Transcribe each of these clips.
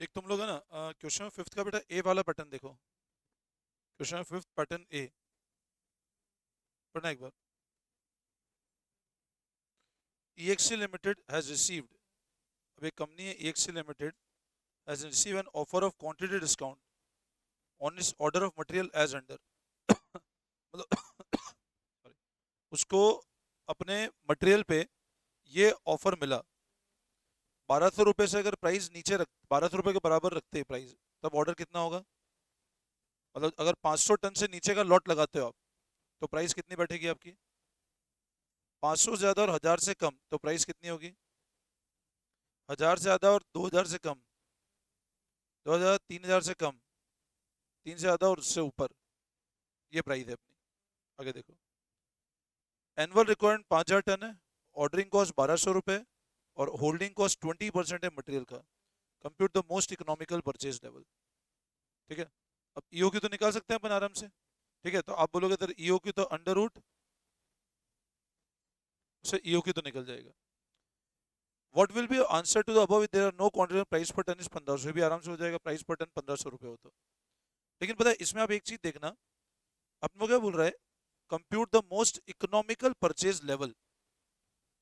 एक तुम लोग है ना क्वेश्चन 5th का बेटा ए वाला पैटर्न देखो। क्वेश्चन 5th पैटर्न ए पढ़ना एक बार। EXC लिमिटेड हैज रिसीव्ड, अब एक कंपनी है EXC limited has receive an offer of quantity discount on its order of material as under. मतलब sorry, उसको अपने मटेरियल पे ये ऑफर मिला। 1200 रुपये से अगर प्राइस नीचे रख 1200 रुपये के बराबर रखते हैं प्राइस, तब ऑर्डर कितना होगा? मतलब अगर 500 टन से नीचे का लॉट लगाते हो आप, तो प्राइस कितनी बैठेगी आपकी? 500 से ज्यादा और 1000 से कम तो प्राइस कितनी होगी? 1000 से ज्यादा और 2000 से कम, 2000 3000 से कम, 3 से ज्यादा और उससे ऊपर, ये प्राइस है अपनी। आगे देखो, एनुअल रिक्वायरमेंट 5000 टन है, ऑर्डरिंग कॉस्ट 1200 रुपये और होल्डिंग कॉस्ट 20% है मटेरियल का। Compute the most economical purchase level. ठीक है, अब ईओक्यू तो निकाल सकते हैं अपन आराम से। ठीक है, तो आप बोलोगे सर ईओक्यू तो अंडर रूट से ईओक्यू तो निकल जाएगा। What will be answer to the above if there are no quantity, price per ton is 1500, भी आराम से हो जाएगा। प्राइस पर टन 1500 रुपये हो तो। लेकिन पता है इसमें आप एक चीज देखना, अपने को क्या बोल रहा है? Compute the most economical purchase level.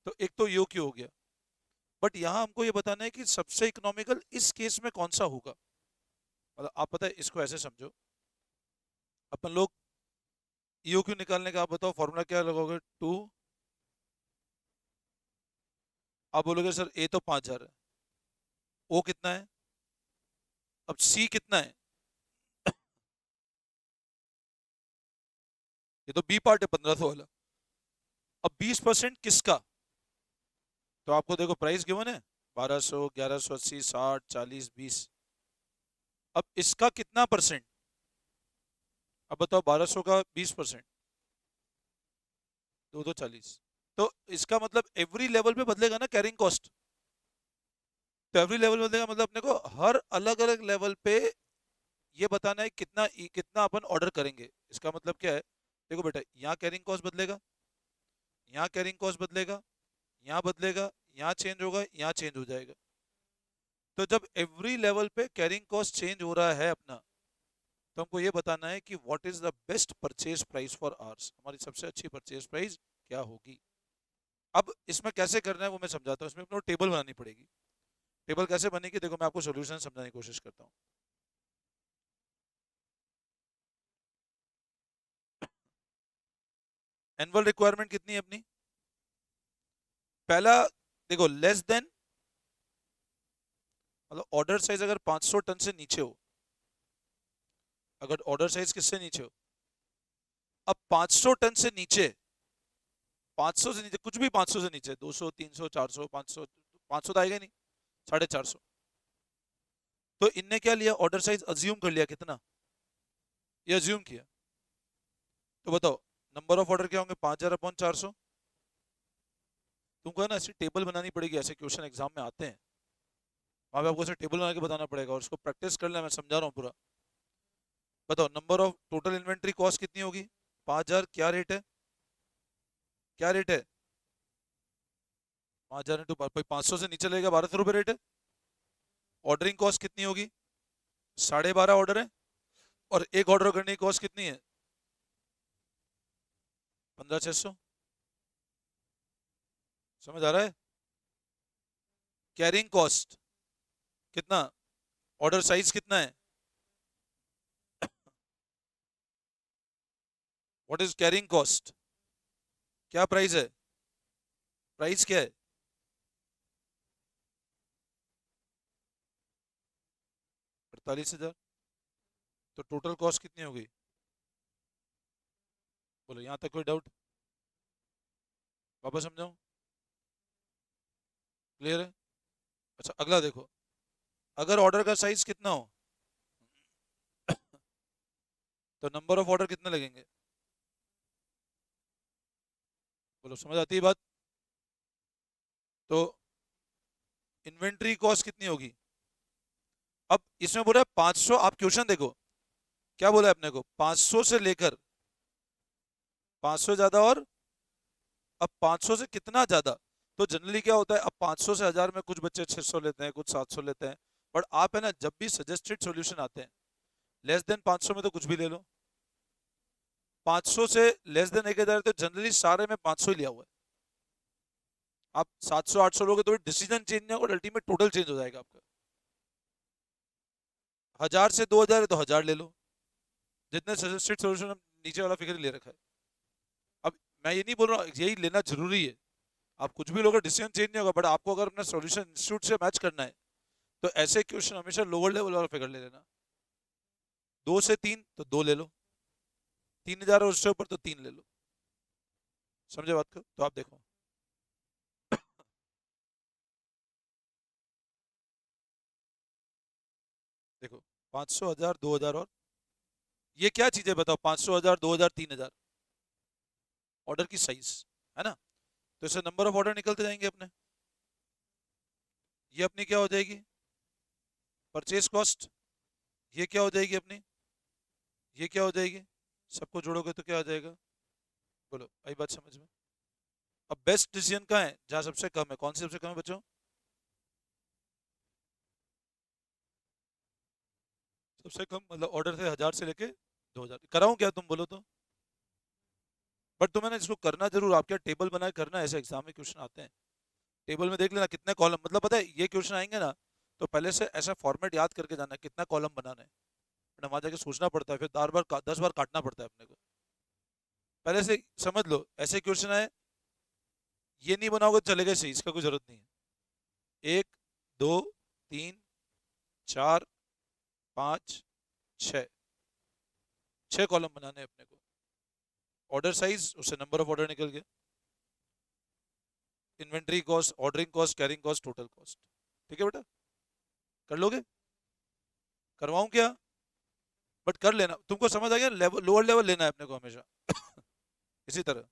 तो एक तो ईओक्यू हो गया, बट यहां हमको ये बताना है कि सबसे इकोनॉमिकल इस केस में कौन सा होगा। मतलब आप पता है इसको ऐसे समझो, अपन लोग ईओक्यू निकालने का, आप बताओ फॉर्मूला क्या लगाओगे? टू, आप बोलोगे सर ए तो 5000 है, ओ कितना है, अब सी कितना है? ये तो बी पार्ट है 1500 वाला। अब 20% किसका? तो आपको देखो प्राइस गिवन है 1200, 1180, 60, 40, 20। अब इसका कितना परसेंट? अब बताओ 1200 का 20%, दो दो 40। तो इसका मतलब एवरी लेवल पे बदलेगा ना कैरिंग कॉस्ट। तो एवरी लेवल बदलेगा, मतलब अपने को हर अलग अलग लेवल पे ये बताना है कितना कितना अपन ऑर्डर करेंगे। इसका मतलब क्या है? देखो बेटा, यहाँ कैरिंग कॉस्ट बदलेगा, यहाँ कैरिंग कॉस्ट बदलेगा, यहाँ बदलेगा, यहाँ चेंज होगा, यहाँ चेंज हो जाएगा। तो जब एवरी लेवल पे कैरिंग कॉस्ट चेंज हो रहा है अपना, तो हमको ये बताना है कि what is the best purchase price for hours, हमारी सबसे अच्छी परचेज प्राइस क्या होगी। अब इसमें कैसे करना है वो मैं समझाता हूँ। इसमें अपने को टेबल बनानी पड़ेगी। टेबल कैसे बनेगी देखो, मैं आपको सोल्यूशन समझाने की कोशिश करता हूँ। एनुअल रिक्वायरमेंट कितनी है अपनी? पहला देखो, लेस देन, मतलब ऑर्डर साइज अगर 500 टन से नीचे हो, अगर ऑर्डर साइज किससे नीचे हो, अब 500 टन से नीचे, 500 से नीचे कुछ भी, 500 से नीचे 200, 300, 400, 500, 500 तो आएगा नहीं, 450। तो इनने क्या लिया, ऑर्डर साइज अज्यूम कर लिया कितना, ये अज्यूम किया। तो बताओ नंबर ऑफ ऑर्डर क्या होंगे? 5000 अपॉन 400। तुमको है ना ऐसी टेबल बनानी पड़ेगी, ऐसे क्वेश्चन एग्जाम में आते हैं, वहां पे आपको ऐसे टेबल बना के बताना पड़ेगा और उसको प्रैक्टिस कर लेना। मैं समझा रहा हूँ पूरा। बताओ number of total inventory cost कितनी होगी? 5000, क्या रेट है? क्या रेट है? 5000 इंटू 500 से नीचे लगेगा, 1200 रुपये रेट है। ऑर्डरिंग कॉस्ट कितनी होगी? 12.5 ऑर्डर है, और एक ऑर्डर करने की कॉस्ट कितनी है? 15600। समझ आ रहा है? कैरिंग कॉस्ट कितना, ऑर्डर साइज कितना है, व्हाट इज कैरिंग कॉस्ट, क्या प्राइस है? प्राइस क्या है? 48000। तो टोटल कॉस्ट कितनी होगी? बोलो, यहां तक कोई डाउट? वापस समझाऊं? क्लियर है? अच्छा अगला देखो, अगर ऑर्डर का साइज कितना हो, तो नंबर ऑफ ऑर्डर कितने लगेंगे? बोलो, समझ आती है बात? तो इन्वेंट्री कॉस्ट कितनी होगी? अब इसमें बोला 500, आप क्वेश्चन देखो क्या बोला है अपने को, 500 से लेकर 500 ज्यादा, और अब 500 से कितना ज्यादा। तो जनरली क्या होता है, अब 500 से 1000 में कुछ बच्चे 600 लेते हैं, कुछ 700 लेते हैं, बट आप है ना जब भी सजेस्टेड सॉल्यूशन आते हैं लेस देन 500 में तो कुछ भी ले लो, 500 से लेस देन 1000 तो जनरली सारे में 500 ही लिया हुआ है। आप 700 800 लोगे तो डिसीजन चेंज नहीं होगा, अल्टीमेट टोटल चेंज हो जाएगा आपका। 1000 से 2000 है तो 1000 ले लो, जितने सजेस्टेड सॉल्यूशन नीचे वाला फिगर ले रखा है। अब मैं ये नहीं बोल रहा हूँ यही लेना जरूरी है, आप कुछ भी लोगे डिसीजन चेंज नहीं होगा, बट आपको अगर अपना सॉल्यूशन इंस्टीट्यूट से मैच करना है तो ऐसे क्वेश्चन हमेशा लोअर लेवल वाला फिगर ले लेना। 2 से 3 तो 2 ले लो, 3000 और उससे ऊपर तो 3 ले लो। समझे बात को? तो आप देखो देखो 500 1000 2000 और ये क्या चीजें बताओ, 500 1000 2000 3000 ऑर्डर की साइज है ना, तो इससे नंबर ऑफ ऑर्डर निकलते जाएंगे अपने। ये अपनी क्या हो जाएगी परचेज कॉस्ट, ये क्या हो जाएगी अपनी, ये क्या हो जाएगी, सबको जोड़ोगे तो क्या आ जाएगा, बोलो आई बात समझ में? अब बेस्ट डिसीजन कहाँ है जहां सबसे कम है, कौन सी सबसे कम है बच्चों? सबसे कम मतलब ऑर्डर थे 1000 से लेके 2000, कराऊं क्या तुम बोलो तो? बट तुम्हें ना इसको करना जरूर, आप क्या टेबल बना के करना, ऐसे एग्जाम में क्वेश्चन आते हैं टेबल में देख लेना कितने कॉलम, मतलब पता है ये क्वेश्चन आएंगे ना तो पहले से ऐसा फॉर्मेट याद करके जाना कितना कॉलम बनाना है, वरना वहां जाके सोचना पड़ता है, फिर 10 बार काटना पड़ता है अपने को। पहले से समझ लो ऐसे क्वेश्चन आए, ये नहीं बनाओगे तो चलेगा सही, इसका कोई जरूरत नहीं है। 1 2 3 4 5 6, 6 कॉलम बनाने हैं अपने को। ऑर्डर साइज उससे नंबर ऑफ ऑर्डर निकल गया, inventory cost, ordering cost, carrying cost, total cost. ठीक है बेटा, कर लोगे? करवाऊं क्या? बट कर लेना, तुमको समझ आ गया, लेवल लोअर लेवल लेना है अपने को हमेशा। इसी तरह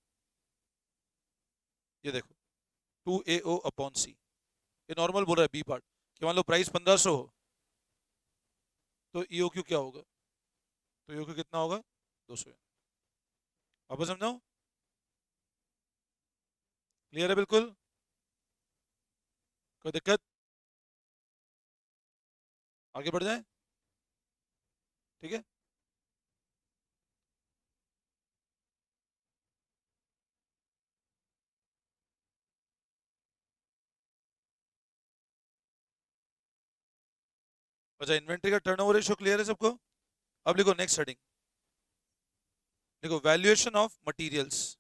ये देखो 2AO अपॉन सी, ये नॉर्मल बोल रहा है बी पार्ट, कि मान लो प्राइस 1500 हो तो EOQ क्या होगा, तो EOQ कितना होगा 200। अब समझाओ, क्लियर है बिल्कुल? कोई दिक्कत? आगे बढ़ जाए, ठीक है। अच्छा इन्वेंट्री का टर्नओवर रेशियो क्लियर है सबको? अब लिखो नेक्स्ट हेडिंग, लिखो वैल्यूएशन ऑफ मटेरियल्स,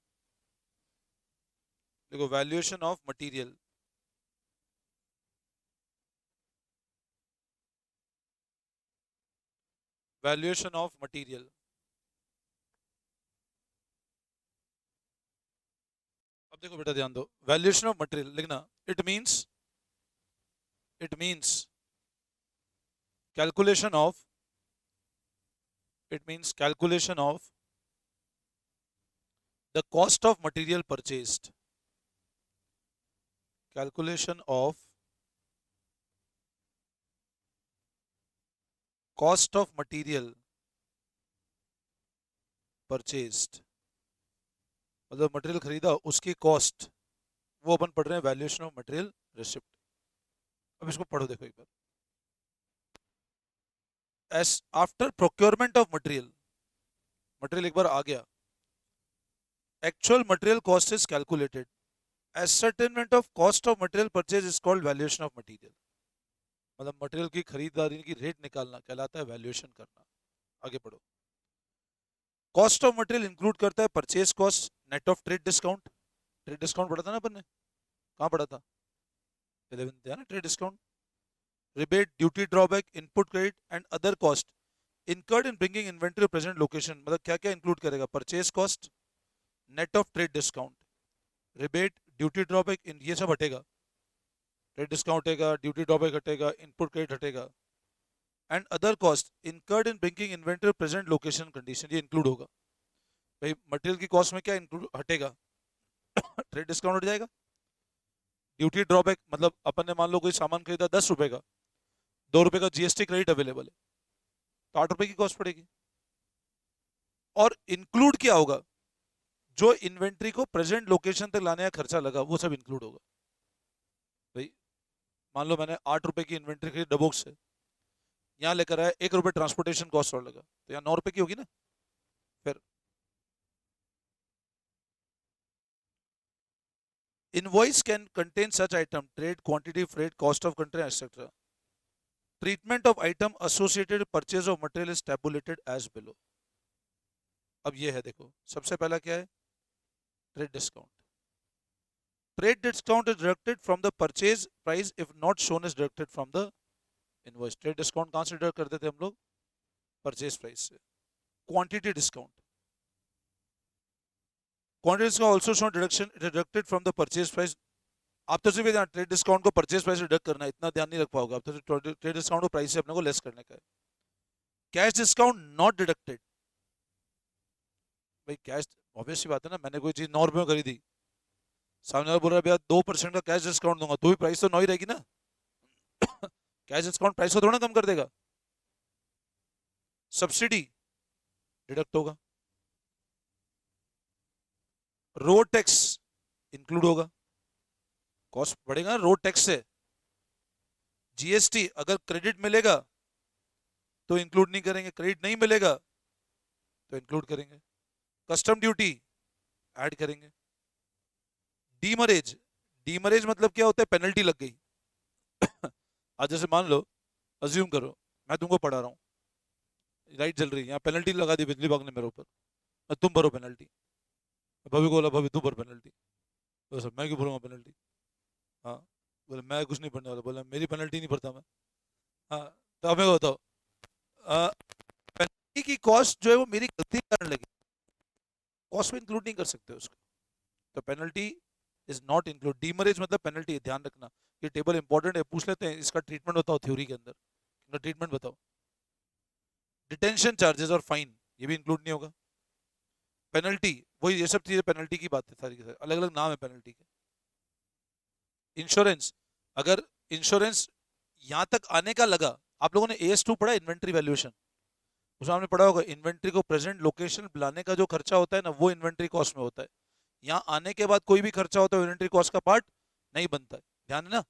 लिखो valuation of material. Valuation of material, अब देखो बेटा ध्यान दो, वैल्यूएशन ऑफ मटेरियल लिखना, it means calculation of, calculation of the cost of material purchased, calculation of cost of material purchased, मतलब material खरीदा उसकी कॉस्ट, वो अपन पढ़ रहे हैं वैल्यूएशन ऑफ मटेरियल रिसिप्ट। अब इसको पढ़ो देखो एक बार, as after procurement of material, material एक बार आ गया, actual material cost is calculated, ascertainment of cost of material purchase is called valuation of material, मतलब मटेरियल की खरीदारी की रेट निकालना कहलाता है वैल्यूएशन करना। आगे पढ़ो, कॉस्ट ऑफ मटेरियल इंक्लूड करता है purchase cost, net of trade discount, trade discount पढ़ा था ना अपन ने, कहाँ पढ़ा था? 11th है ना trade discount, rebate, duty drawback, input credit and other cost incurred in bringing inventory to present location, मतलब क्या क्या इंक्लूड करेगा, purchase cost, net of trade discount, rebate, duty drawback, इन ये सब हटेगा, ट्रेड डिस्काउंट हटेगा, ड्यूटी ड्रॉबैक हटेगा, इनपुट क्रेडिट हटेगा, and other cost incurred in bringing inventory present location condition, ये इंक्लूड होगा। भाई मटेरियल की कॉस्ट में क्या इंक्लूड हटेगा? ट्रेड डिस्काउंट हट जाएगा, ड्यूटी ड्रॉबैक मतलब अपन ने मान लो कोई सामान खरीदा 10 रुपए का, 2 रुपए का GST क्रेडिट अवेलेबल है तो 8 रुपए की कॉस्ट पड़ेगी। और इंक्लूड क्या होगा, जो इन्वेंट्री को प्रेजेंट लोकेशन तक लाने का खर्चा लगा वो सब इंक्लूड होगा। भाई मान लो मैंने 8 रुपए की इन्वेंट्री खरीदी डबोक से, यहाँ लेकर आया 1 रुपये ट्रांसपोर्टेशन कॉस्ट और लगा, तो यहाँ 9 रुपये की होगी ना। फिर invoice can contain such item trade quantity freight cost of country etcetera. Treatment of item associated purchase of material is tabulated as below. अब ये है, देखो सबसे पहला क्या है, trade discount. Trade discount is deducted from the purchase price if not shown is deducted from the invoice. Trade discount कहाँ से डिडक्ट करते थे हम लोग, परचेज प्राइस से। Quantity discount, quantity discount also shown deduction deducted from the purchase price. आप तो सिर्फ ट्रेड डिस्काउंट को परचेज प्राइस से डिडक्ट करना है, इतना ध्यान नहीं रख पाओगे आप तो। ट्रेड डिस्काउंट को प्राइस से अपने को लेस करने का है। Cash discount not deducted. भाई कैश, ऑब्वियस सी बात है ना, मैंने कोई चीज 9 रुपये में खरीदी, सामने वाला बोल रहा है भैया 2% का कैश डिस्काउंट दूंगा, तो भी प्राइस तो 9 ही रहेगी ना। कैश डिस्काउंट प्राइस को थोड़ा कम कर देगा। सब्सिडी डिडक्ट होगा, रोड टैक्स इंक्लूड होगा, कॉस्ट बढ़ेगा ना रोड टैक्स से। जीएसटी अगर क्रेडिट मिलेगा तो इंक्लूड नहीं करेंगे, क्रेडिट नहीं मिलेगा तो इंक्लूड करेंगे। कस्टम ड्यूटी ऐड करेंगे। डीमरेज, डीमरेज मतलब क्या होता है, पेनल्टी लग गई। आज जैसे मान लो, अज्यूम करो मैं तुमको पढ़ा रहा हूँ, लाइट जल रही है, यहाँ पेनल्टी लगा दी बिजली विभाग ने मेरे ऊपर, तुम भरो पेनल्टी। भाभी को बोला भाभी तू भर पेनल्टी, तो सर मैं क्यों भरूंगा पेनल्टी। हाँ, बोले मैं कुछ नहीं भरने वाला, बोला मेरी पेनल्टी नहीं भरता मैं। हाँ, तो अब मैं बताओ, पेनल्टी की कॉस्ट जो है वो मेरी गलती के कारण लगी, कॉस्ट में इंक्लूड नहीं कर सकते उसको, तो पेनल्टी इज नॉट इंक्लूड। डीमरेज मतलब पेनल्टी है, ध्यान रखना। ये टेबल इंपॉर्टेंट है, पूछ लेते हैं इसका ट्रीटमेंट बताओ थ्योरी के अंदर, ट्रीटमेंट बताओ। डिटेंशन चार्जेस और फाइन ये भी इंक्लूड नहीं होगा। पेनल्टी वही, ये सब चीजें पेनल्टी की बात है, सारी की सारी अलग अलग नाम है पेनल्टी के। इंश्योरेंस, अगर इंश्योरेंस यहां तक आने का लगा, आप लोगों ने AS2 पढ़ा, इन्वेंट्री वैल्यूएशन, उसमें आपने पढ़ा होगा इन्वेंट्री को प्रेजेंट लोकेशन बुलाने का जो खर्चा होता है ना, वो इन्वेंट्री कॉस्ट में होता है। यहाँ आने के बाद कोई भी खर्चा होता है इन्वेंट्री कॉस्ट का पार्ट नहीं बनता है। ध्यान है ना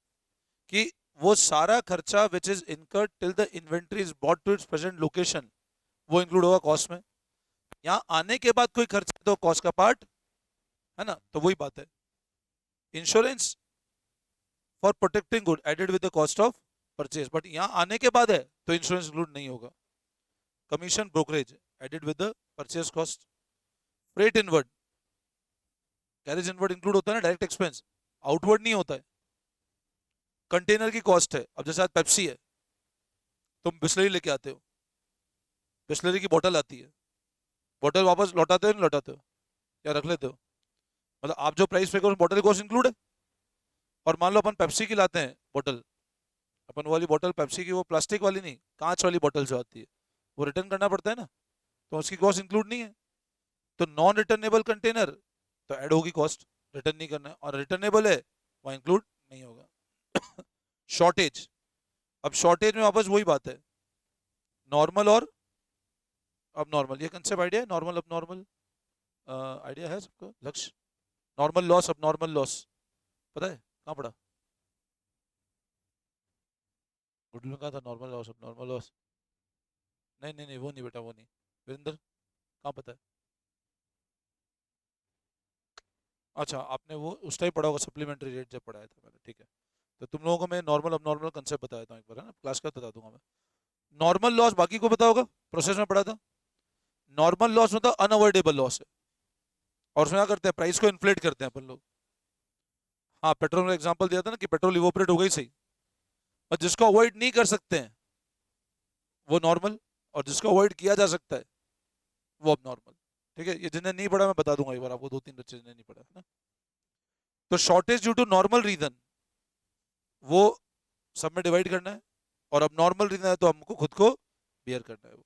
कि वो सारा खर्चा which is incurred till the inventory is brought to its present location, वो इंक्लूड होगा कॉस्ट में। यहाँ आने के बाद कोई खर्चा तो कॉस्ट का पार्ट है ना, तो वही बात है। Insurance for protecting good added with the cost of purchase, but यहाँ आने के बाद है तो इंश्योरेंस इंक्लूड नहीं होगा। Commission brokerage added with the purchase cost. Freight inward, carriage inward include होता है ना, डायरेक्ट एक्सपेंस, आउटवर्ड नहीं होता है। कंटेनर की कॉस्ट है, अब जैसे आज पेप्सी है, तुम बिस्लरी लेके आते हो, बिस्लरी की बोतल आती है, बोतल वापस लौटाते हो नहीं लौटाते हो, या रख लेते हो, मतलब आप जो प्राइस पे करो बोतल की कॉस्ट इंक्लूड है। और मान लो अपन पेप्सी की लाते हैं बोतल, अपन वाली बोतल पेप्सी की, वो प्लास्टिक वाली नहीं, कांच वाली बोतल जो आती है, वो रिटर्न करना पड़ता है ना, तो उसकी कॉस्ट इंक्लूड नहीं है। तो नॉन रिटर्नेबल कंटेनर तो ऐड होगी कॉस्ट, रिटर्न नहीं करना है, और रिटर्नेबल है वहाँ इंक्लूड नहीं होगा। शॉर्टेज, अब शॉर्टेज में वापस वही बात है, नॉर्मल और अब नॉर्मल, ये कंसेप्ट आइडिया है, नॉर्मल अब नॉर्मल आइडिया है सबको, लक्ष्य। नॉर्मल लॉस अब नॉर्मल लॉस पता है कहाँ पढ़ा, गुडल में कहा था नॉर्मल लॉस अब नॉर्मल लॉस। नहीं नहीं नहीं, वो नहीं बेटा, वो नहीं, वीरेंद्र कहाँ पता है। अच्छा, आपने वो उस टाइम पढ़ा होगा, सप्लीमेंट्री रेट जब पढ़ाया था मैंने, ठीक है। तो तुम लोगों को मैं नॉर्मल अब नॉर्मल कंसेप्ट बताया था एक बार, है ना, क्लास का बता दूंगा मैं। नॉर्मल लॉस बाकी को पता होगा, प्रोसेस में पढ़ा था। नॉर्मल लॉस मतलब अनअवॉइडेबल लॉस है, और उसमें क्या करते हैं, प्राइस को इन्फ्लेट करते हैं अपन लोग। हाँ, पेट्रोल में एग्जांपल दिया था ना कि पेट्रोल इवोपरेट हो गई, सही, और जिसको अवॉइड नहीं कर सकते हैं वो नॉर्मल, और जिसको अवॉइड किया जा सकता है वो अब नॉर्मल। ठीक है, ये जिन्हें नहीं पढ़ा मैं बता दूंगा एक बार आपको, 2-3 बच्चे जिन्हें नहीं पढ़ा है ना। तो shortage due to normal reason वो सब में डिवाइड करना है, और अब नॉर्मल रीजन है तो हमको खुद को बियर करना है वो।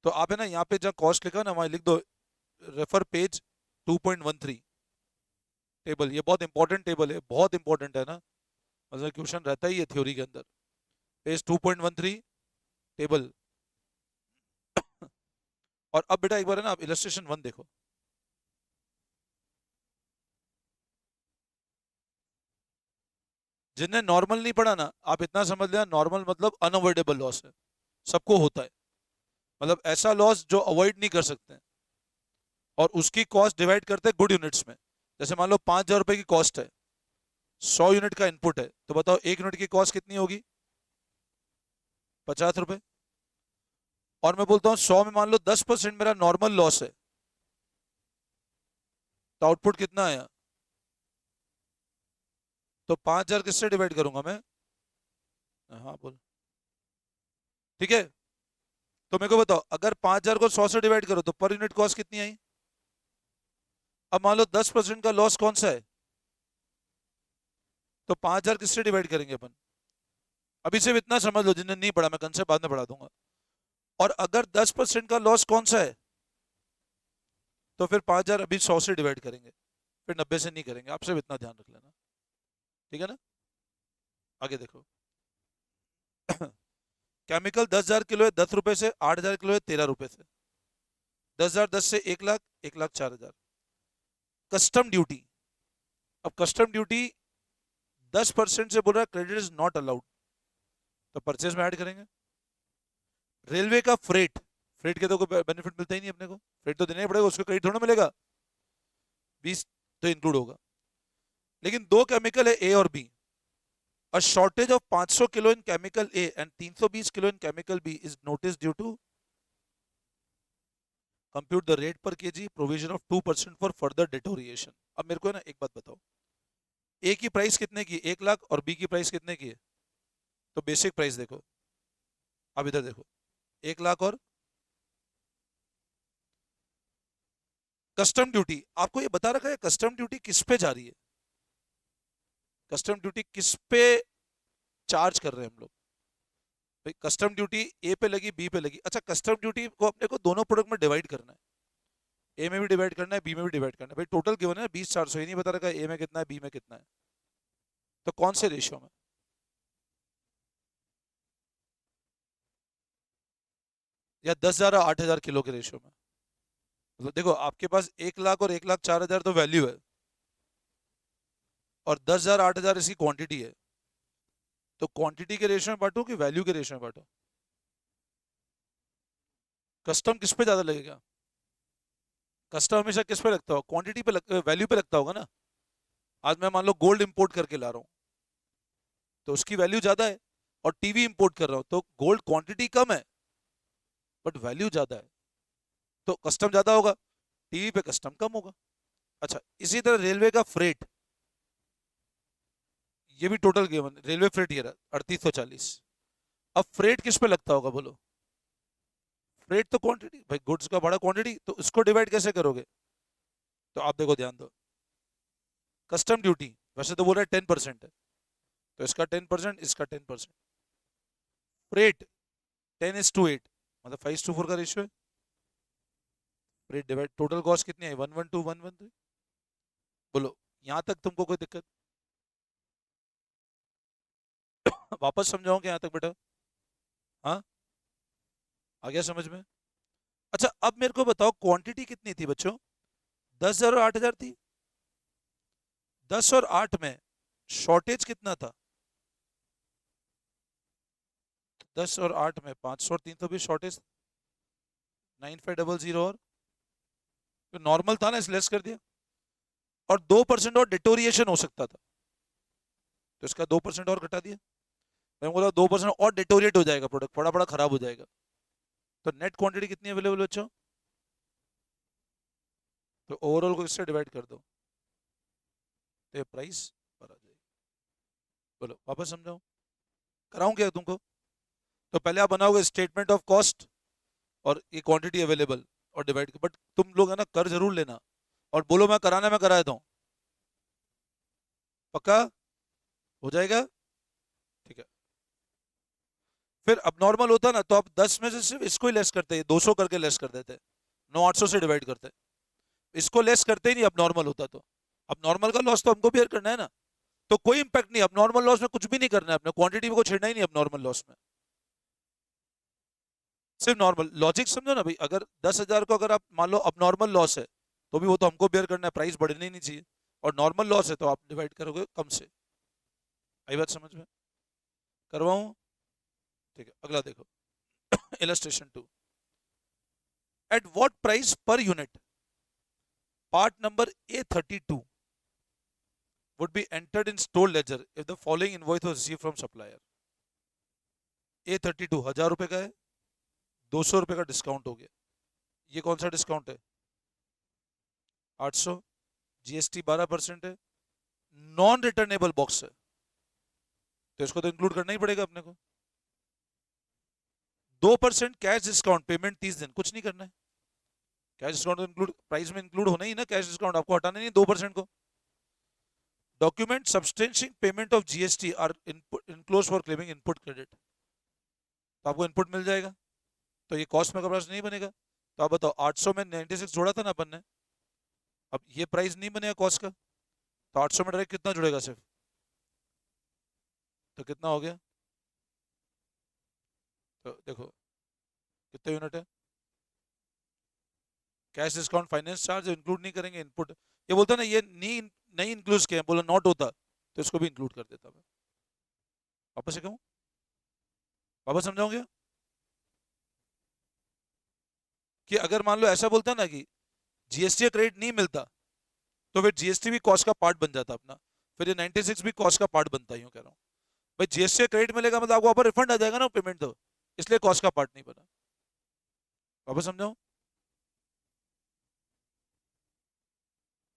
तो आप है ना यहाँ पे जहाँ कॉस्ट लिखा ना, वहाँ लिख दो रेफर पेज 2.13 टेबल, ये बहुत इंपॉर्टेंट टेबल है, बहुत इंपॉर्टेंट है ना, मतलब क्वेश्चन रहता ही है थ्योरी के अंदर। Page 2.13 table. और अब बेटा एक बार है ना आप इलस्ट्रेशन 1 देखो। जिन्हें नॉर्मल नहीं पढ़ा ना, आप इतना समझ लेना, नॉर्मल मतलब अनअवॉइडेबल लॉस है, सबको होता है, मतलब ऐसा लॉस जो अवॉइड नहीं कर सकते हैं। और उसकी कॉस्ट डिवाइड करते हैं गुड यूनिट्स में। जैसे मान लो 5,000 रुपए की कॉस्ट है, 100 यूनिट का इनपुट है, तो बताओ 1 यूनिट की कॉस्ट कितनी होगी? 50 रुपए। और मैं बोलता हूँ 100 में मान लो 10% मेरा नॉर्मल लॉस है, तो आउटपुट कितना आया? तो 5,000 किससे डिवाइड करूंगा मैं? हाँ बोल। ठीक है, तो मेरे को बताओ, अगर 5,000 को 100 से डिवाइड करो तो पर यूनिट कॉस्ट कितनी आई? अब मान लो 10% का लॉस कौन सा है, तो 5,000 किससे डिवाइड करेंगे अपन? अभी सिर्फ इतना समझ लो, जिन्हें नहीं पढ़ा मैं कंसेप्ट बाद में पढ़ा दूंगा। और अगर 10% का लॉस कौन सा है, तो फिर 5,000 अभी 100 से डिवाइड करेंगे, फिर 90 से नहीं करेंगे। आप सिर्फ इतना ध्यान रख लेना, ठीक है ना? आगे देखो। केमिकल 10,000 किलो है 10 रुपए से, 8,000 किलो है 13 रुपए से, 10,000 10 से 1 लाख, 1,04,000। कस्टम ड्यूटी, अब कस्टम ड्यूटी 10% से बोल रहा है क्रेडिट इज नॉट अलाउड, तो परचेज में ऐड करेंगे। रेलवे का फ्रेट, फ्रेट के तो कोई बेनिफिट मिलता ही नहीं अपने को, फ्रेट तो देना ही पड़ेगा, उसको क्रेडिट थोड़ा मिलेगा, 20 तो इंक्लूड होगा। लेकिन दो केमिकल है ए और B, a shortage of 500 kilo in chemical A and 320 kilo in chemical B is notice due to compute the rate per KG provision of 2% for further deterioration. अब मेरे को है ना एक बात बताओ, ए की प्राइस कितने की, 1 लाख, और बी की प्राइस कितने की है? तो बेसिक प्राइस देखो, अब इधर देखो, 1 लाख और कस्टम ड्यूटी। आपको ये बता रखा है कस्टम ड्यूटी किस पे जा रही है, कस्टम ड्यूटी किस पे चार्ज कर रहे हैं हम लोग? भाई कस्टम ड्यूटी ए पे लगी, बी पे लगी। अच्छा, कस्टम ड्यूटी को अपने को दोनों प्रोडक्ट में डिवाइड करना है, ए में भी डिवाइड करना है, बी में भी डिवाइड करना है। भाई टोटल गिवन है 20,400, ये नहीं बता रखा ए में कितना है बी में कितना है, तो कौन से रेशियो में? या 10,000 और 8,000 किलो के रेशियो में? मतलब देखो, आपके पास 1 लाख और 1,04,000 तो वैल्यू है, और 10,000 8,000 इसकी क्वांटिटी है, तो क्वांटिटी के रेशियो में बांटो कि वैल्यू के रेशियो में बांटो? कस्टम किस पे ज्यादा लगेगा? कस्टम हमेशा किस पे लगता हो, क्वांटिटी पे वैल्यू पे लगता होगा ना। आज मैं मान लो गोल्ड इंपोर्ट करके ला रहा हूँ, तो उसकी वैल्यू ज्यादा है, और टीवी इंपोर्ट कर रहा हूँ तो गोल्ड क्वांटिटी कम है बट वैल्यू ज्यादा है, तो कस्टम ज्यादा होगा, टीवी पे कस्टम कम होगा। अच्छा, इसी तरह रेलवे का फ्रेट, ये भी टोटल गिवन, रेलवे फ्रेट ये रहा 3,840। अब फ्रेट किस पे लगता होगा बोलो? फ्रेट तो क्वांटिटी, भाई गुड्स का बड़ा क्वांटिटी, तो उसको डिवाइड कैसे करोगे? तो आप देखो, ध्यान दो, कस्टम ड्यूटी वैसे तो बोल रहा है 10% है, तो इसका 10%, इसका 10%। फ्रेट 10:8, मतलब 5:4 का रेशियो है। फ्रेट डिवाइड टोटल कॉस्ट कितनी है, 112,113। बोलो, यहां तक तुमको कोई दिक्कत? वापस समझाओ कि यहां तक बेटा? हाँ, आ गया समझ में? अच्छा, अब मेरे को बताओ क्वांटिटी कितनी थी बच्चों? 10,000 और 8,000 थी। 10 और 8 में शॉर्टेज कितना था? 10 और 8 में 500 और 320 शॉर्टेज, 9,500, और नॉर्मल था ना, इस लेस कर दिया। और 2% और डिटोरिएशन हो सकता था, तो इसका 2% और घटा दिया। मैं बोला 2% और डिटोरिएट हो जाएगा, प्रोडक्ट बड़ा बड़ा खराब हो जाएगा, तो नेट क्वांटिटी कितनी अवेलेबल बच्चों? तो ओवरऑल को इससे डिवाइड कर दो, तो ये प्राइस पर आ जाएगी। बोलो, वापस समझाओ, कराऊं क्या तुमको? तो पहले आप बनाओगे स्टेटमेंट ऑफ कॉस्ट और ये क्वांटिटी अवेलेबल, और डिवाइड, बट तुम लोग है ना कर जरूर लेना, और बोलो मैं कराना, मैं करा देता हूँ, पक्का हो जाएगा? ठीक है। फिर अब नॉर्मल होता ना, तो आप 10 में से सिर्फ इसको ही लेस करते, 200 करके लेस कर देते, 9,800 से डिवाइड करते, इसको लेस करते ही नहीं अब नॉर्मल होता तो। अब नॉर्मल का लॉस तो हमको बेयर करना है ना, तो कोई इंपैक्ट नहीं, अब नॉर्मल लॉस में कुछ भी नहीं करना है अपने, क्वांटिटी में को छेड़ना ही नहीं अब नॉर्मल लॉस में, सिर्फ नॉर्मल। लॉजिक समझो ना भाई, अगर 10,000 को अगर आप मान लो अब नॉर्मल लॉस है, तो भी वो तो हमको बेयर करना है, प्राइस बढ़ने ही नहीं चाहिए, और नॉर्मल लॉस है तो आप डिवाइड करोगे कम से। आई बात समझ में? करवाऊं? ठीक है, अगला देखो। Illustration 2। At what price per unit part number A32 would be entered in store ledger if the following invoice was received from supplier? A32 1000 रुपए का है, 200 रुपए का डिस्काउंट हो गया। ये कौन सा डिस्काउंट है? 800। जीएसटी 12% है, नॉन रिटर्नेबल बॉक्स है, तो इसको तो इंक्लूड करना ही पड़ेगा अपने को। 2% कैश डिस्काउंट, पेमेंट 30 दिन, कुछ नहीं करना है। कैश डिस्काउंट तो इंक्लूड, प्राइस में इंक्लूड होना ही ना कैश डिस्काउंट, आपको हटाना नहीं 2% को। Document substantiating payment of GST are enclose for claiming input credit, तो आपको इनपुट मिल जाएगा, तो ये कॉस्ट में कभी नहीं बनेगा। तो आप बताओ 800 में 96 जोड़ा था ना अपन ने, अब ये प्राइस नहीं बनेगा कॉस्ट का, तो 800 में डायरेक्ट कितना जुड़ेगा सिर्फ, तो कितना हो गया? तो देखो कितने यूनिट है। Cash discount finance charge include नहीं करेंगे, इनपुट ये बोलता ना, ये नहीं इंक्लूड किया, बोला नॉट होता तो इसको भी इंक्लूड कर देता मैं। वापस से कहूँ, वापस समझाऊंगे कि अगर मान लो ऐसा बोलता ना कि जीएसटी का क्रेडिट नहीं मिलता, तो फिर जीएसटी भी कॉस्ट का पार्ट बन जाता अपना, फिर ये 96 भी कॉस्ट का पार्ट बनता ही, कह रहा हूँ भाई जीएसटी का क्रेडिट मिलेगा मतलब आपको वापस रिफंड आ जाएगा ना पेमेंट, तो इसलिए कॉस्ट का पार्ट नहीं बना। वापस समझाऊं?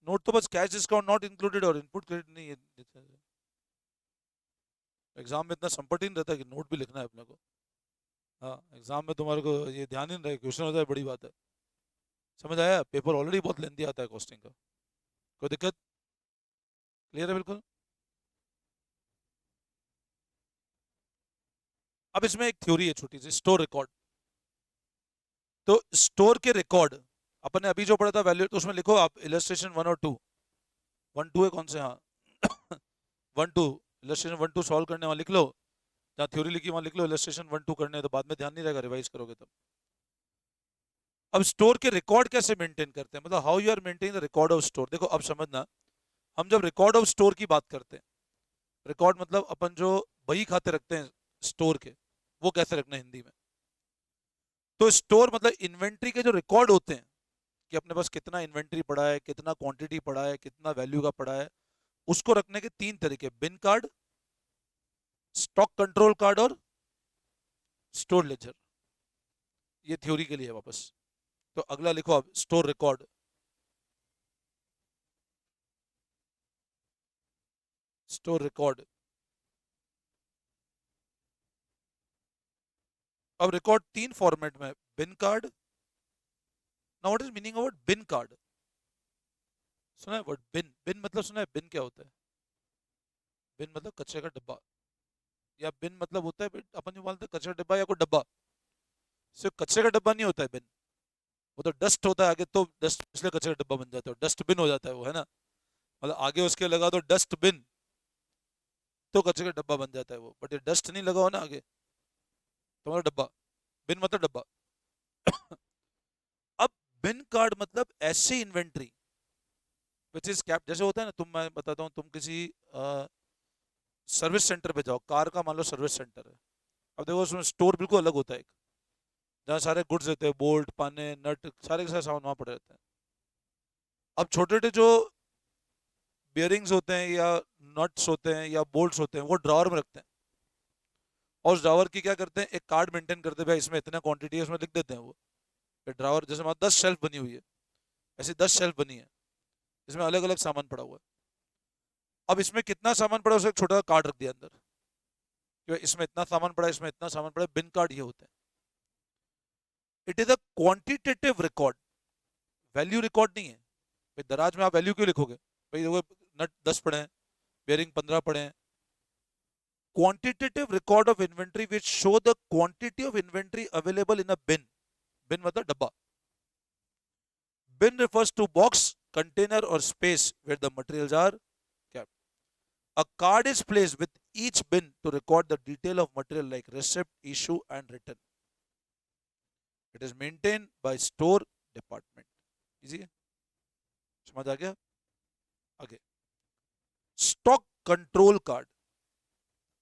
नोट तो बस कैश डिस्काउंट नॉट इंक्लूडेड और इनपुट क्रेडिट नहीं है। एग्जाम में इतना संपट ही नहीं रहता कि नोट भी लिखना है अपने को। हाँ, एग्जाम में तुम्हारे को ये ध्यान ही नहीं रहे, क्वेश्चन होता है, बड़ी बात है। समझ आया? पेपर ऑलरेडी बहुत लेंदी आता है कॉस्टिंग का। कोई दिक्कत? क्लियर है बिल्कुल? अब इसमें एक थ्योरी है छोटी सी, स्टोर रिकॉर्ड। तो स्टोर के रिकॉर्ड अपन ने अभी जो पढ़ा था वैल्यू, तो उसमें लिखो आप इलस्ट्रेशन 1 और 2। 1 2 है कौन से? हाँ 1 2, इलस्ट्रेशन 1 2 सॉल्व करने वहां लिख लो, जहाँ थ्योरी लिखी वहां लिख लो इलस्ट्रेशन 1 2 करने, तो बाद में ध्यान नहीं रहेगा, रिवाइज करोगे तब। अब स्टोर के रिकॉर्ड कैसे मेंटेन करते हैं, मतलब how you are maintaining the record of store. देखो अब समझना, हम जब रिकॉर्ड ऑफ स्टोर की बात करते हैं, रिकॉर्ड मतलब अपन जो बही खाते रखते हैं स्टोर के, वो कैसे रखना है हिंदी में। तो स्टोर मतलब इन्वेंट्री के जो रिकॉर्ड होते हैं, कि अपने पास कितना इन्वेंट्री पड़ा है, कितना क्वांटिटी पड़ा है, कितना वैल्यू का पड़ा है, उसको रखने के 3 तरीके, bin card, stock control card और स्टोर लेजर। ये थ्योरी के लिए है वापस। तो अगला लिखो अब, स्टोर रिकॉर्ड। Store record. अब रिकॉर्ड 3 फॉर्मेट में, bin card. Now what is meaning of bin card? सुना है वर्ड बिन? बिन मतलब सुना है बिन क्या होता है? बिन मतलब कचरे का डब्बा, या बिन मतलब होता है अपन जो बोलते हैं कचरा डब्बा या कोई डब्बा, सिर्फ कचरे का डब्बा नहीं होता है बिन, वो तो डस्ट होता है आगे, तो डस्ट इसलिए कचरे का डब्बा बन जाता है, डस्टबिन हो जाता है वो, है ना? मतलब आगे उसके लगा दो डस्टबिन, तो कचरे का डब्बा बन जाता है वो, बट ये डस्ट नहीं लगा हो ना आगे, तुम्हारा डब्बा। बिन मतलब डब्बा। अब बिन कार्ड मतलब ऐसी इन्वेंट्री विच इज कैप, जैसे होता है ना, मैं बताता हूँ, तुम किसी सर्विस सेंटर पे जाओ, कार का मान लो सर्विस सेंटर है। अब देखो उसमें स्टोर बिल्कुल अलग होता है एक, जहाँ सारे गुड्स रहते हैं, बोल्ट पाने नट सारे के सारे सामान वहाँ पड़े रहते हैं। अब छोटे छोटे जो बियरिंग्स होते हैं या नट्स होते हैं या बोल्ट्स होते हैं, वो ड्रॉवर में रखते हैं, और उस ड्रॉवर की क्या करते हैं, एक कार्ड मेंटेन करते हैं, भाई इसमें इतना क्वांटिटी है, उसमें लिख देते हैं वो। ड्रॉवर जैसे वहाँ 10 शेल्फ बनी हुई है, ऐसी 10 शेल्फ बनी है, इसमें अलग अलग सामान पड़ा हुआ है। अब इसमें कितना सामान पड़ा है, उसे एक छोटा कार्ड रख दिया अंदर, कि भाई इसमें इतना सामान पड़ा है, इसमें इतना सामान पड़ा है, बिन कार्ड ये होते हैं। It is a quantitative record, value record नहीं है। भाई दराज में आप वैल्यू क्यों लिखोगे, भाई देखो नट 10 पड़े हैं, बेयरिंग 15 पड़े हैं। quantitative record of inventory which show the quantity of inventory available in a bin. Bin मतलब डब्बा। Bin refers to box, container or space where the materials are kept. A card is placed with each bin to record the detail of material like receipt, issue and return. It is maintained by store department. Easy है? समझ आ गया? आगे, stock control card.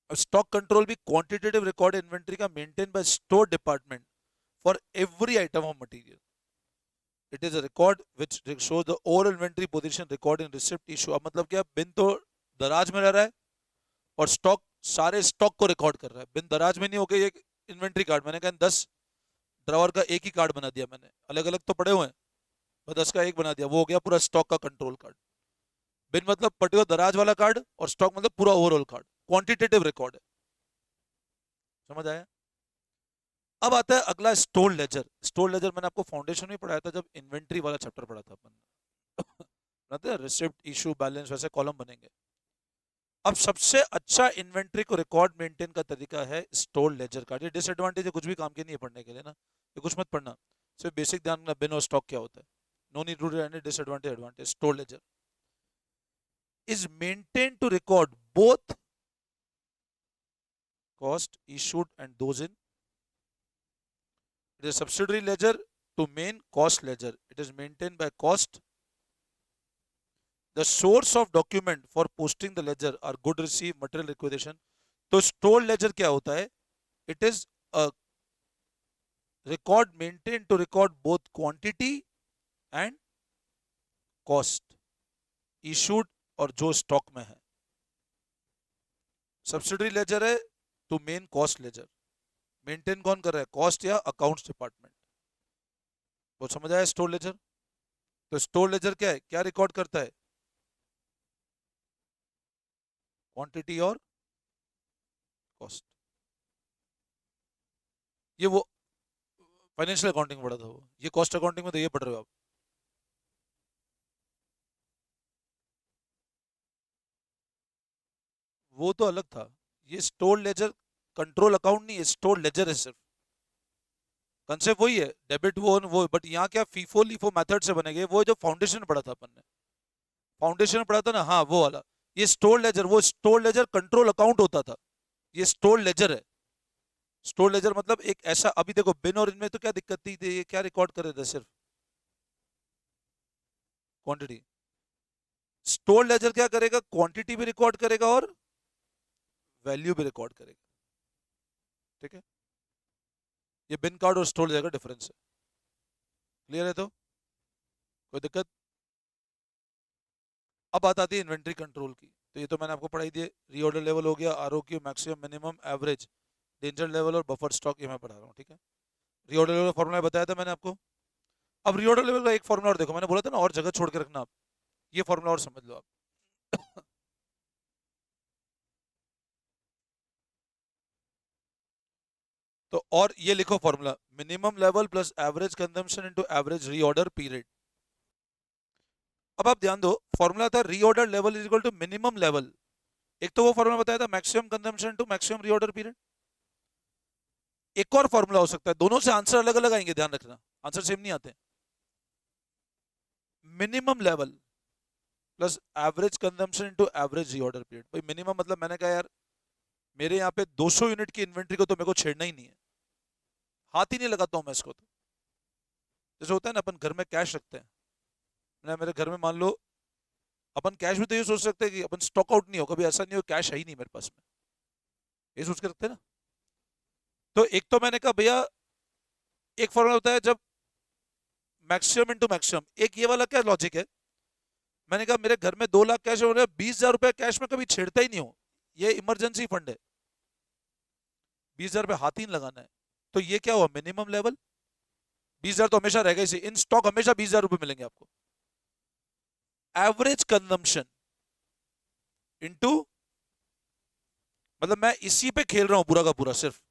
अब stock control भी quantitative record inventory का maintain by store department for every item of material. It is a record which shows the overall inventory position record in receipt issue. अब मतलब क्या, बिन तो दराज में रह रहा है और स्टॉक, सारे स्टॉक को रिकॉर्ड कर रहा है. बिन दराज में नहीं हो गई एक इन्वेंट्री कार्ड, मैंने कहा 10 ड्रावर का एक ही कार्ड बना दिया मैंने, अलग अलग तो पड़े हुए हैं, और 10 का एक बना दिया, वो हो गया पूरा स्टॉक का कंट्रोल कार्ड. बिन मतलब पर्टिकुलर दराज वाला कार्ड, और स्टॉक मतलब पूरा ओवरऑल कार्ड. क्वांटिटेटिव रिकॉर्ड है. समझ आया. अब आता है अगला, स्टोर लेजर. स्टोर लेजर मैंने आपको फाउंडेशन में पढ़ाया था जब इन्वेंट्री वाला चैप्टर पढ़ा था अपन. रिसिप्ट, इशू, बैलेंस, वैसे कॉलम बनेंगे. अब सबसे अच्छा इन्वेंट्री को रिकॉर्ड मेंटेन का तरीका है स्टोर लेजर का. ये डिसएडवांटेज है, कुछ भी काम के नहीं है पढ़ने के लिए ना, ये कुछ मत पढ़ना, सिर्फ बेसिक ध्यान रखना बिन और स्टॉक क्या होता है. No need to any disadvantage advantage. Store ledger is maintained to record both cost issued and those in. It is a subsidiary ledger to main cost ledger. It is maintained by cost. The source of document for posting the ledger are good receive, material requisition. तो store laser क्या होता है? It is a record maintained to record both quantity and cost issued और जो stock में है. Subsidiary ledger है to main cost ledger. Maintain कौन कर रहा है? कॉस्ट या अकाउंट्स डिपार्टमेंट. वो समझ आया स्टोर लेजर. तो स्टोर लेजर क्या है, क्या रिकॉर्ड करता है? क्वांटिटी और कॉस्ट. ये वो फाइनेंशियल अकाउंटिंग पढ़ा था, वो ये कॉस्ट अकाउंटिंग में तो ये पढ़ रहे हो आप. वो तो अलग था. ये स्टोर लेजर कंट्रोल अकाउंट नहीं है, स्टोर लेजर है सिर्फ. कंसेप्ट वही है, डेबिट वो बट यहाँ क्या फीफो लीफो मेथड से बनेंगे. वो जो फाउंडेशन पढ़ा था अपन ने, फाउंडेशन पढ़ा था ना, हाँ वो वाला. ये स्टोर लेजर, वो स्टोर लेजर कंट्रोल अकाउंट होता था, ये स्टोर लेजर है. स्टोर लेजर मतलब एक ऐसा, अभी देखो बिन और इनमें तो क्या दिक्कत थी, ये क्या रिकॉर्ड कर रहे थे? सिर्फ क्वांटिटी. स्टोर लेजर क्या करेगा? क्वांटिटी भी रिकॉर्ड करेगा और वैल्यू भी रिकॉर्ड करेगा. ठीक है. ये बिन कार्ड और स्टोर लेजर का डिफरेंस है. क्लियर है? तो कोई दिक्कत? अब बात आती है इन्वेंट्री कंट्रोल की. तो ये तो मैंने आपको पढ़ाई दी. रीऑर्डर लेवल हो गया, ROQ, maximum, minimum, average, danger level और बफर स्टॉक, ये मैं पढ़ा रहा हूँ. ठीक है. रीऑर्डर लेवल फॉर्मूला बताया था मैंने आपको. अब रीऑर्डर लेवल का एक फॉर्मूला और देखो, मैंने बोला था ना और जगह छोड़ के रखना आप. ये फॉर्मूला और समझ लो आप. तो और ये लिखो formula, minimum level plus average consumption into average reorder period. अब आप ध्यान दो, फॉर्मूला था reorder level is equal to minimum level. एक तो वो फॉर्मूला बताया था maximum consumption to maximum reorder period. एक और फॉर्मूला हो सकता है, दोनों से आंसर अलग अलग आएंगे, ध्यान रखना, आंसर सेम नहीं आते. Minimum level plus average consumption into average reorder period. भाई मिनिमम मतलब मैंने कहा यार मेरे यहाँ पे 200 यूनिट की इन्वेंट्री को तो मेरे को छेड़ना ही नहीं है, हाथ ही नहीं लगाता हूँ मैं इसको. तो जैसे होता है ना, अपन घर में कैश रखते हैं ना, मेरे घर में मान लो, अपन कैश भी तो ये सोच सकते हैं कि अपन स्टॉक आउट नहीं हो, कभी ऐसा नहीं हो कैश है ही नहीं मेरे पास में, ये सोच के रखते हैं ना. तो एक तो मैंने कहा भैया, एक फॉर्मूला होता है जब मैक्सिमम इनटू मैक्सिमम. एक ये वाला क्या लॉजिक है, मैंने कहा मेरे घर में 2 लाख कैश हो रहा है, 20,000 रुपए कैश में कभी छेड़ता ही नहीं हो, ये इमरजेंसी फंड है, 20,000 रुपए हाथ ही नहीं लगाना है. तो ये क्या हुआ? Minimum level. 20,000 तो हमेशा रहेगा इसे, इन स्टॉक हमेशा 20,000 रुपए मिलेंगे आपको. एवरेज कंजम्पशन इनटू, मतलब मैं इसी पे खेल रहा हूं पूरा का पूरा, सिर्फ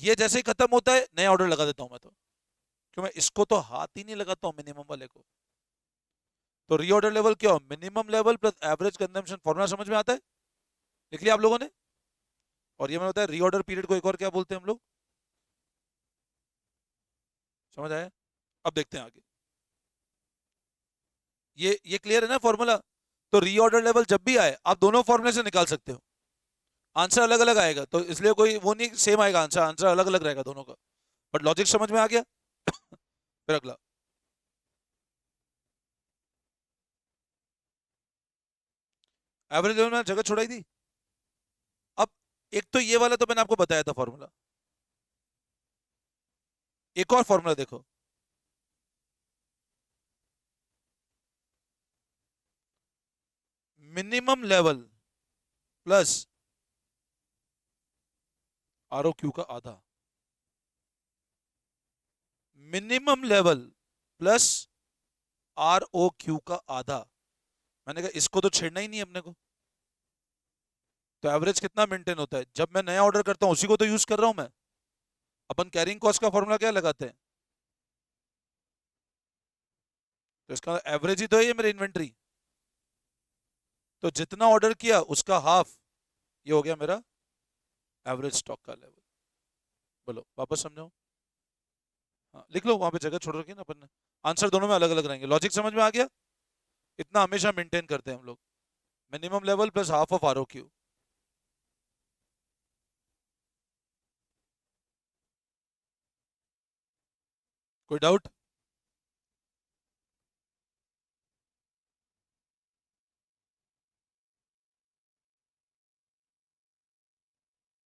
ये जैसे ही खत्म होता है नया ऑर्डर लगा देता हूं मैं. तो क्यों? मैं इसको तो हाथ ही नहीं लगाता हूं मिनिमम वाले को. तो रीऑर्डर लेवल क्या हो? Minimum level plus average consumption. Formula समझ में आता है? लिख लिया आप लोगों ने? और ये मैंने बताया रीऑर्डर पीरियड को एक और क्या बोलते हैं हम लोग, समझ आया? अब देखते हैं आगे. ये क्लियर है ना फॉर्मूला? तो रीऑर्डर लेवल जब भी आए आप दोनों फॉर्मूले से निकाल सकते हो, आंसर अलग अलग आएगा, तो इसलिए कोई वो नहीं सेम आएगा आंसर, आंसर अलग अलग रहेगा दोनों का. बट लॉजिक समझ में आ गया? फिर अगला, एवरेज लेवल में जगह छोड़ाई थी. एक तो ये वाला तो मैंने आपको बताया था फॉर्मूला, एक और फॉर्मूला देखो, minimum level plus R O Q का आधा, minimum level plus R O Q का आधा। मैंने कहा इसको तो छेड़ना ही नहीं है अपने को। तो एवरेज कितना मेंटेन होता है जब मैं नया ऑर्डर करता हूं, उसी को तो यूज कर रहा हूं मैं। अपन कैरिंग कॉस्ट का फॉर्मूला क्या लगाते हैं, तो इसका एवरेज ही तो है ये मेरी इन्वेंट्री। तो जितना ऑर्डर किया उसका हाफ, ये हो गया मेरा एवरेज स्टॉक का लेवल। बोलो वापस समझाओ। हाँ लिख लो, वहां पे जगह छोड़ रखी है ना अपन ने। आंसर दोनों में अलग अलग रहेंगे, लॉजिक समझ में आ गया। इतना हमेशा मेंटेन करते हैं हम लोग, minimum level plus half of R O Q. कोई डाउट?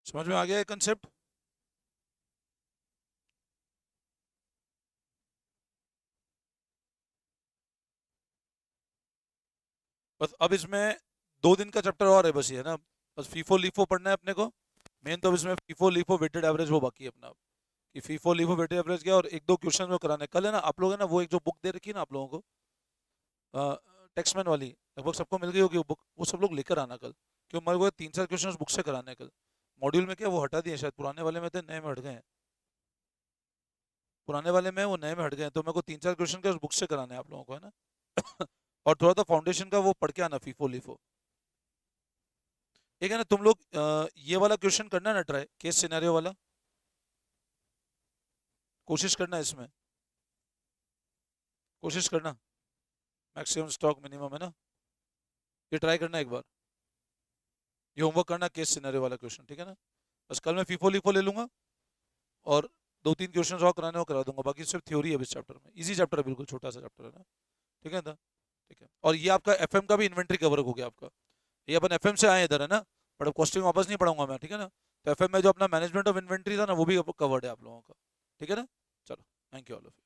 समझ में आ गया ये कंसेप्ट? बस अब इसमें 2 दिन का चैप्टर और है बस, ये है ना। बस फीफो लीफो पढ़ना है अपने को। मेन तो अब इसमें फीफो लीफो वेटेड एवरेज वो बाकी है अपना। कि फीफो लीफो वेटेड एवरेज क्या, और एक दो क्वेश्चन वो कराने कल है ना आप लोग, है ना वो एक जो बुक दे रखी है ना आप लोगों को, टेक्समैन वाली, लगभग सबको मिल गई होगी वो बुक, वो सब लोग लेकर आना कल। क्यों, मेरे को 3-4 क्वेश्चन उस बुक से कराने हैं कल। मॉड्यूल में क्या वो हटा दिए शायद, पुराने वाले में थे नए में हट गए हैं। पुराने वाले में वो नए में हट गए हैं, तो मेरे को 3-4 क्वेश्चन के उस बुक से कराने हैं आप लोगों को, है ना। और थोड़ा सा फाउंडेशन का वो पढ़ के आना, फीफो लीफो। एक है ना तुम लोग ये वाला क्वेश्चन करना ना ट्राई, केस सिनेरियो वाला, कोशिश करना इसमें, कोशिश करना। मैक्सिमम स्टॉक मिनिमम, है ना, ये ट्राई करना एक बार। ये होमवर्क करना केस सिनेरियो वाला क्वेश्चन, ठीक है ना। बस कल मैं फीफो लीफो ले लूंगा, और 2-3 क्वेश्चन और कराने वो करा दूंगा, बाकी सिर्फ थ्योरी है इस चैप्टर में। इजी चैप्टर है, बिल्कुल छोटा सा चैप्टर है ना। ठीक है ना, ठीक है। और ये आपका एफएम का भी इन्वेंट्री कवर हो गया आपका। ये अपन एफएम से आए इधर, है ना। पर अब कॉस्टिंग वापस नहीं पढ़ाऊंगा मैं, ठीक है ना। तो एफएम में जो अपना मैनेजमेंट ऑफ इन्वेंट्री था ना, वो भी कवर्ड है आप लोगों का। ठीक है ना। चलो, thank you all of you.